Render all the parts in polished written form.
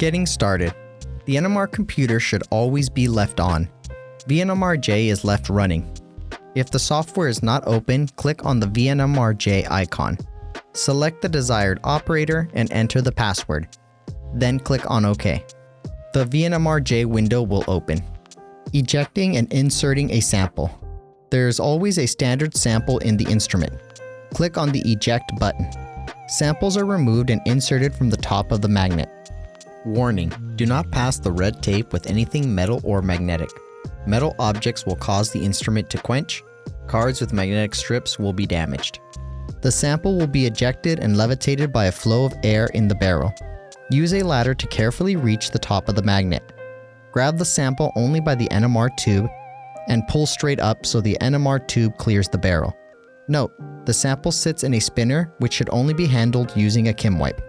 Getting started. The NMR computer should always be left on. VNMRJ is left running. If the software is not open, click on the VNMRJ icon. Select the desired operator and enter the password. Then click on OK. The VNMRJ window will open. Ejecting and inserting a sample. There is always a standard sample in the instrument. Click on the Eject button. Samples are removed and inserted from the top of the magnet. Warning: do not pass the red tape with anything metal or magnetic. Metal objects will cause the instrument to quench. Cards with magnetic strips will be damaged. The sample will be ejected and levitated by a flow of air in the barrel. Use a ladder to carefully reach the top of the magnet. Grab the sample only by the NMR tube and pull straight up so the NMR tube clears the barrel. Note: the sample sits in a spinner which should only be handled using a Kim wipe.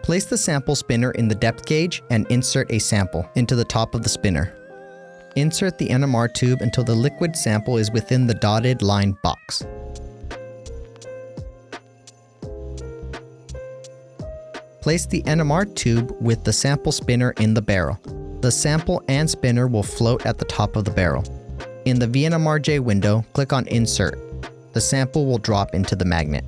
Place the sample spinner in the depth gauge and insert a sample into the top of the spinner. Insert the NMR tube until the liquid sample is within the dotted line box. Place the NMR tube with the sample spinner in the barrel. The sample and spinner will float at the top of the barrel. In the VNMRJ window, click on Insert. The sample will drop into the magnet.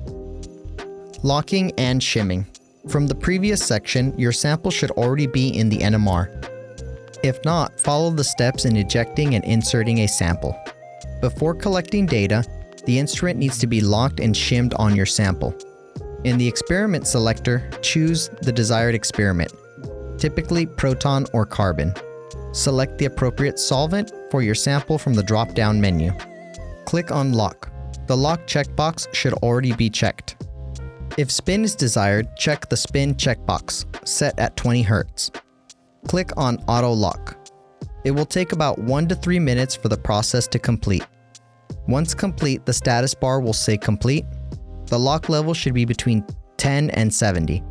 Locking and shimming. From the previous section, your sample should already be in the NMR. If not, follow the steps in ejecting and inserting a sample. Before collecting data, the instrument needs to be locked and shimmed on your sample. In the experiment selector, choose the desired experiment, typically proton or carbon. Select the appropriate solvent for your sample from the drop-down menu. Click on Lock. The Lock checkbox should already be checked. If spin is desired, check the spin checkbox, set at 20 Hz. Click on Auto Lock. It will take about 1 to 3 minutes for the process to complete. Once complete, the status bar will say complete. The lock level should be between 10 and 70.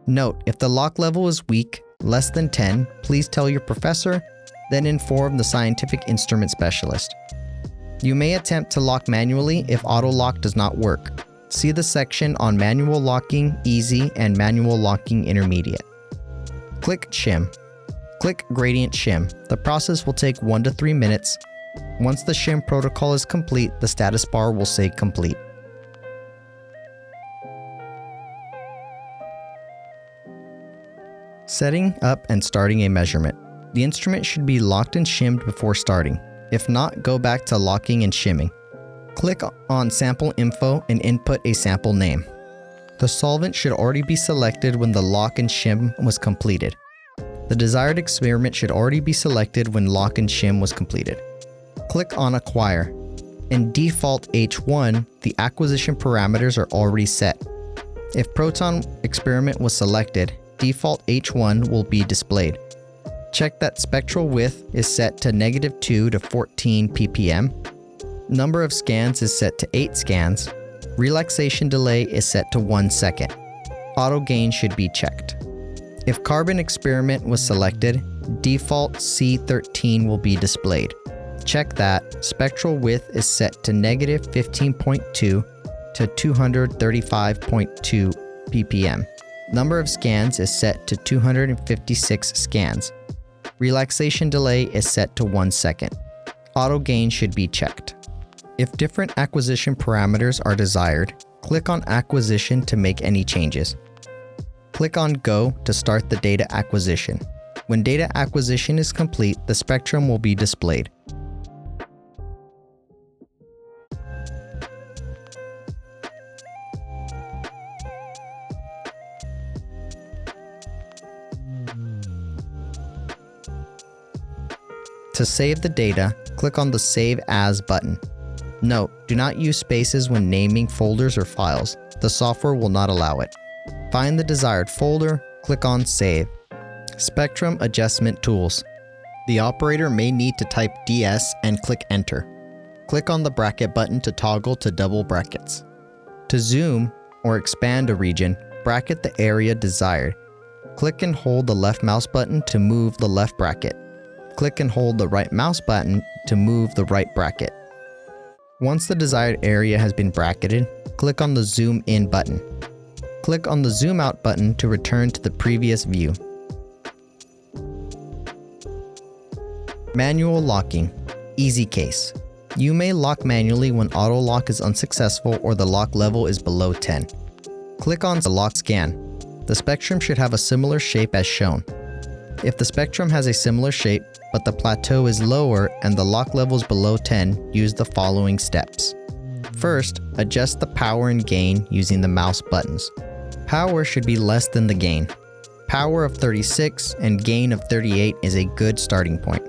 Note: if the lock level is weak, less than 10, please tell your professor, then inform the scientific instrument specialist. You may attempt to lock manually if auto lock does not work. See the section on manual locking easy and manual locking intermediate. Click Shim. Click Gradient Shim. The process will take 1 to 3 minutes. Once the shim protocol is complete, the status bar will say complete. Setting up and starting a measurement. The instrument should be locked and shimmed before starting. If not, go back to locking and shimming. Click on Sample Info and input a sample name. The solvent should already be selected when the lock and shim was completed. The desired experiment should already be selected when lock and shim was completed. Click on Acquire. In default H1, the acquisition parameters are already set. If proton experiment was selected, default H1 will be displayed. Check that spectral width is set to -2 to 14 ppm. Number of scans is set to 8 scans. Relaxation delay is set to 1 second. Auto gain should be checked. If carbon experiment was selected, default C13 will be displayed. Check that spectral width is set to -15.2 to 235.2 ppm. Number of scans is set to 256 scans. Relaxation delay is set to 1 second. Auto gain should be checked. If different acquisition parameters are desired, click on Acquisition to make any changes. Click on Go to start the data acquisition. When data acquisition is complete, the spectrum will be displayed. To save the data, click on the Save As button. Note: do not use spaces when naming folders or files. The software will not allow it. Find the desired folder, click on Save. Spectrum Adjustment Tools. The operator may need to type DS and click Enter. Click on the bracket button to toggle to double brackets. To zoom or expand a region, bracket the area desired. Click and hold the left mouse button to move the left bracket. Click and hold the right mouse button to move the right bracket. Once the desired area has been bracketed, click on the Zoom In button. Click on the Zoom Out button to return to the previous view. Manual locking. Easy case. You may lock manually when auto lock is unsuccessful or the lock level is below 10. Click on the lock scan. The spectrum should have a similar shape as shown. If the spectrum has a similar shape, but the plateau is lower and the lock level is below 10, use the following steps. First, adjust the power and gain using the mouse buttons. Power should be less than the gain. Power of 36 and gain of 38 is a good starting point.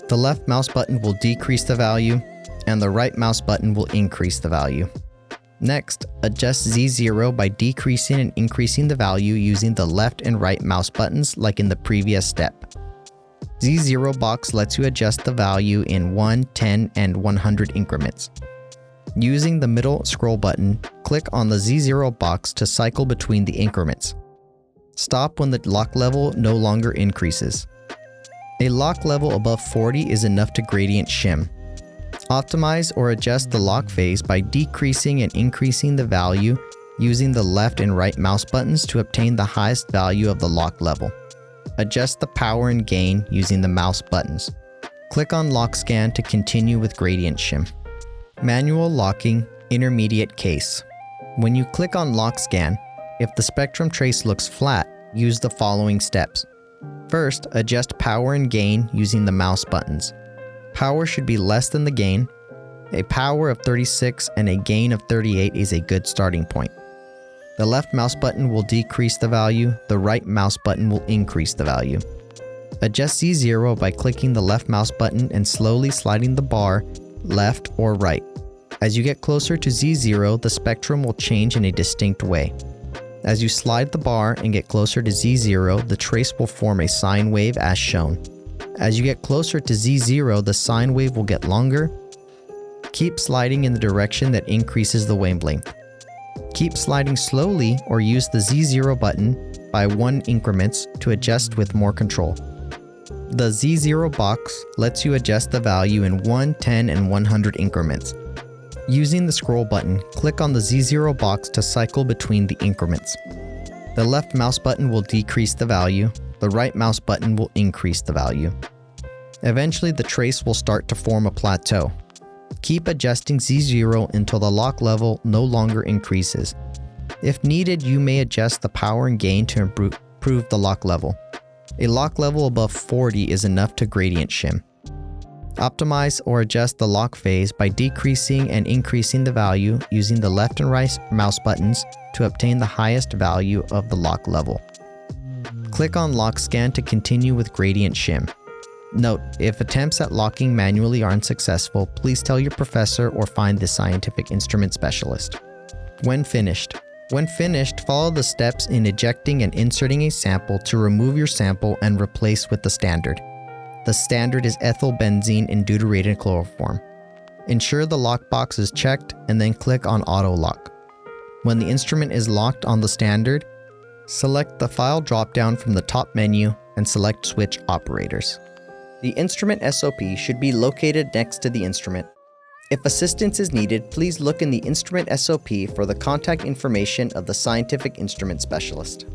The left mouse button will decrease the value, and the right mouse button will increase the value. Next, adjust Z0 by decreasing and increasing the value using the left and right mouse buttons like in the previous step. Z0 box lets you adjust the value in 1, 10, and 100 increments. Using the middle scroll button, click on the Z0 box to cycle between the increments. Stop when the lock level no longer increases. A lock level above 40 is enough to gradient shim. Optimize or adjust the lock phase by decreasing and increasing the value using the left and right mouse buttons to obtain the highest value of the lock level. Adjust the power and gain using the mouse buttons. Click on lock scan to continue with gradient shim. Manual locking, intermediate case. When you click on lock scan, if the spectrum trace looks flat, use the following steps. First, adjust power and gain using the mouse buttons. Power should be less than the gain. A power of 36 and a gain of 38 is a good starting point. The left mouse button will decrease the value, the right mouse button will increase the value. Adjust Z0 by clicking the left mouse button and slowly sliding the bar left or right. As you get closer to Z0, the spectrum will change in a distinct way. As you slide the bar and get closer to Z0, the trace will form a sine wave as shown. As you get closer to Z0, the sine wave will get longer. Keep sliding in the direction that increases the wavelength. Keep sliding slowly or use the Z0 button by 1 increments to adjust with more control. The Z0 box lets you adjust the value in 1, 10, and 100 increments. Using the scroll button, click on the Z0 box to cycle between the increments. The left mouse button will decrease the value, the right mouse button will increase the value. Eventually, the trace will start to form a plateau. Keep adjusting Z0 until the lock level no longer increases. If needed, you may adjust the power and gain to improve the lock level. A lock level above 40 is enough to gradient shim. Optimize or adjust the lock phase by decreasing and increasing the value using the left and right mouse buttons to obtain the highest value of the lock level. Click on lock scan to continue with gradient shim. Note, if attempts at locking manually are unsuccessful, please tell your professor or find the scientific instrument specialist. When finished, follow the steps in ejecting and inserting a sample to remove your sample and replace with the standard. The standard is ethyl benzene in deuterated chloroform. Ensure the lockbox is checked and then click on auto lock. When the instrument is locked on the standard, select the file dropdown from the top menu and select switch operators. The instrument SOP should be located next to the instrument. If assistance is needed, please look in the instrument SOP for the contact information of the scientific instrument specialist.